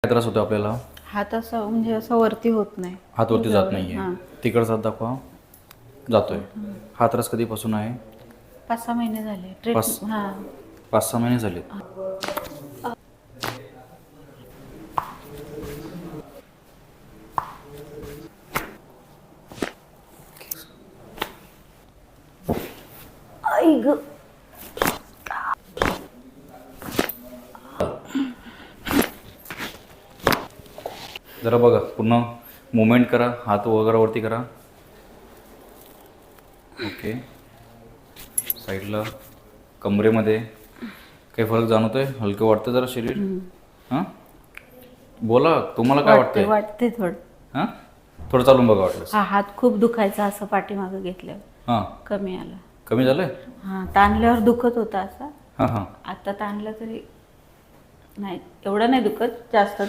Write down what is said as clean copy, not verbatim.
काय त्रास होतो आपल्याला? हात असा म्हणजे असं वरती होत नाही. हात वरती जात नाहीये. हां. तिकडचा हात दाखवा. जातोय. हा त्रास कधीपासून आहे? 5-6 महिने झाले. 5-6 महिने झाले. आई ग. जरा बघा, पूर्ण मुवमेंट करा, हात वगैरे वरती करा. ओके. साईडला कमरेमध्ये काही फरक जाणवतोय? हलकं वाटतं जरा शरीर? हां, बोला, तुम्हाला काय वाटतंय? वाटते थोडं. हां, थोडं चालून बघा वाटलं. हा हात खूप दुखायचा असं पाठीमागं घेतल्यावर. हां, कमी आलं. कमी झालंय? हां, ताणल्यावर दुखत होता असा. हां हां. आता ताणलं तरी नाही, एवढं नाही दुखत, जास्त